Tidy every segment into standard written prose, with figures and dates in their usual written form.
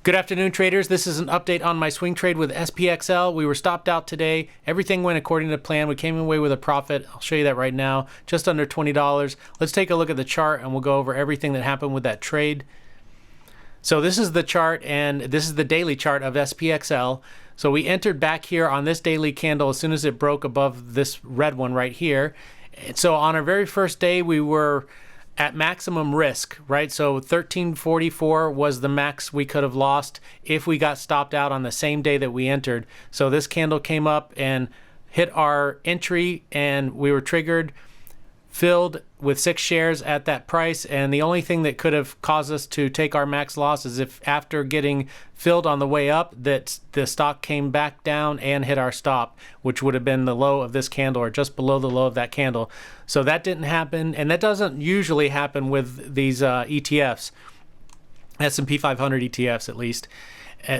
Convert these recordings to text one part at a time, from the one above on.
Good afternoon, traders. This is an update on my swing trade with SPXL. We were stopped out today. Everything went according to plan. We came away with a profit. I'll show you that right now, just under $20. Let's take a look at the chart and we'll go over everything that happened with that trade. So this is the chart, and this is the daily chart of SPXL. So we entered back here on this daily candle as soon as it broke above this red one right here. So on our very first day, we were at maximum risk, right? So 1344 was the max we could have lost if we got stopped out on the same day that we entered. So this candle came up and hit our entry, and we were triggered, filled with 6 shares at that price. And the only thing that could have caused us to take our max loss is if after getting filled on the way up that the stock came back down and hit our stop, which would have been the low of this candle or just below the low of that candle. So that didn't happen, and that doesn't usually happen with these ETFs, S&P 500 ETFs at least.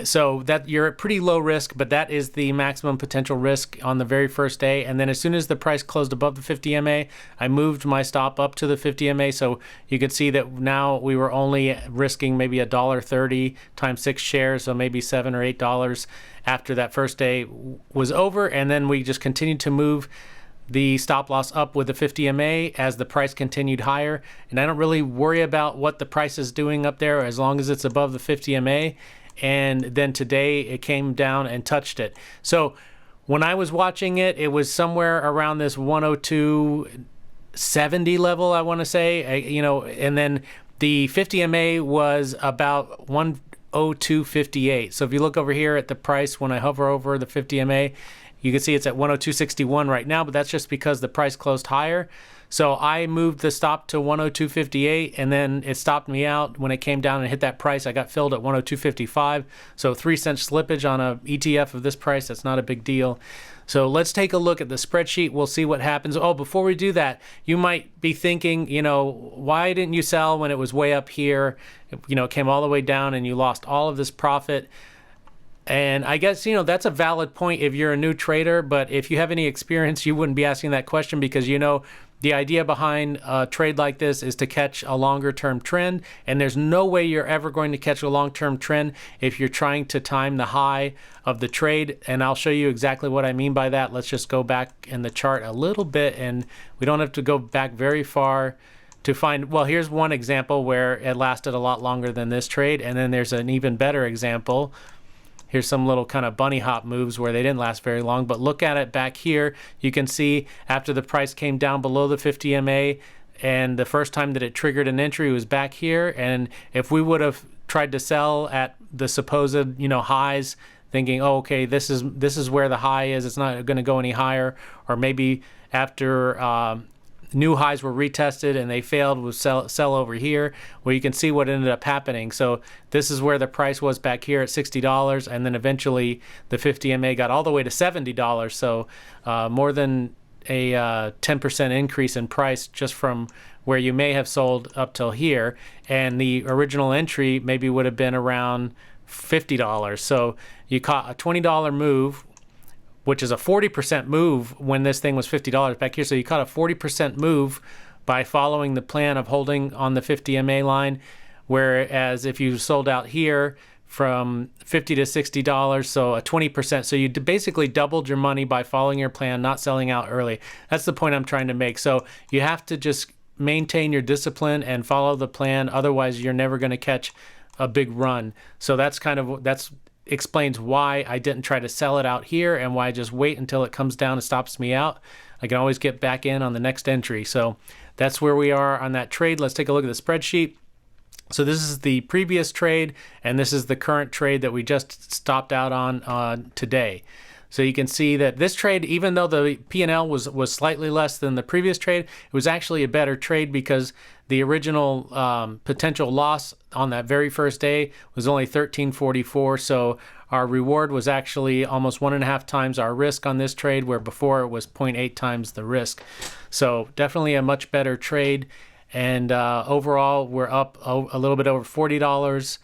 So that you're at pretty low risk, but that is the maximum potential risk on the very first day. And then as soon as the price closed above the 50 MA, I moved my stop up to the 50 MA. So you can see that now we were only risking maybe $1.30 times 6 shares, so maybe $7 or $8 after that first day was over. And then we just continued to move the stop loss up with the 50 MA as the price continued higher. And I don't really worry about what the price is doing up there as long as it's above the 50 MA. And then today it came down and touched it. So when I was watching it, it was somewhere around this 102.70 level, I want to say, and then the 50 MA was about 102.58. So if you look over here at the price, when I hover over the 50 MA, you can see it's at 102.61 right now, but that's just because the price closed higher. So I moved the stop to 102.58, and then it stopped me out when it came down and hit that price. I got filled at 102.55. So 3-cent slippage on a ETF of this price, that's not a big deal. So let's take a look at the spreadsheet. We'll see what happens. Oh, before we do that, you might be thinking, why didn't you sell when it was way up here? It came all the way down and you lost all of this profit. And I guess, that's a valid point if you're a new trader, but if you have any experience, you wouldn't be asking that question because the idea behind a trade like this is to catch a longer term trend, and there's no way you're ever going to catch a long-term trend if you're trying to time the high of the trade, and I'll show you exactly what I mean by that. Let's just go back in the chart a little bit, and we don't have to go back very far to find, well, here's one example where it lasted a lot longer than this trade, and then there's an even better example. Here's some little kind of bunny hop moves where they didn't last very long, but look at it back here. You can see after the price came down below the 50 MA, and the first time that it triggered an entry was back here. And if we would have tried to sell at the supposed, highs, thinking, oh, okay, this is where the high is, it's not going to go any higher, or maybe after new highs were retested and they failed, we'll sell over here, where you can see what ended up happening. So this is where the price was back here at $60, and then eventually the 50 MA got all the way to $70. So more than a 10% increase in price just from where you may have sold up till here. And the original entry maybe would have been around $50. So you caught a $20 move, which is a 40% move when this thing was $50 back here. So you caught a 40% move by following the plan of holding on the 50 MA line, whereas if you sold out here from $50 to $60, so a 20%. So you basically doubled your money by following your plan, not selling out early. That's the point I'm trying to make. So you have to just maintain your discipline and follow the plan. Otherwise, you're never going to catch a big run. So that's explains why I didn't try to sell it out here and why I just wait until it comes down and stops me out. I can always get back in on the next entry. So that's where we are on that trade. Let's take a look at the spreadsheet. So this is the previous trade, and this is the current trade that we just stopped out on today. So you can see that this trade, even though the P&L was slightly less than the previous trade, it was actually a better trade because the original potential loss on that very first day was only $13.44. So our reward was actually almost 1.5 times our risk on this trade, where before it was 0.8 times the risk. So definitely a much better trade. And overall, we're up a little bit over $40.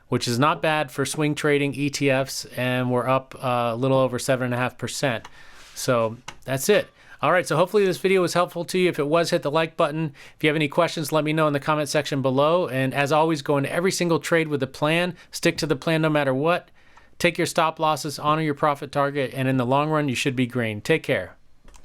Which is not bad for swing trading ETFs, and we're up a little over 7.5%. So that's it. All right, so hopefully this video was helpful to you. If it was, hit the like button. If you have any questions, let me know in the comment section below. And as always, go into every single trade with a plan. Stick to the plan no matter what. Take your stop losses, honor your profit target, and in the long run, you should be green. Take care.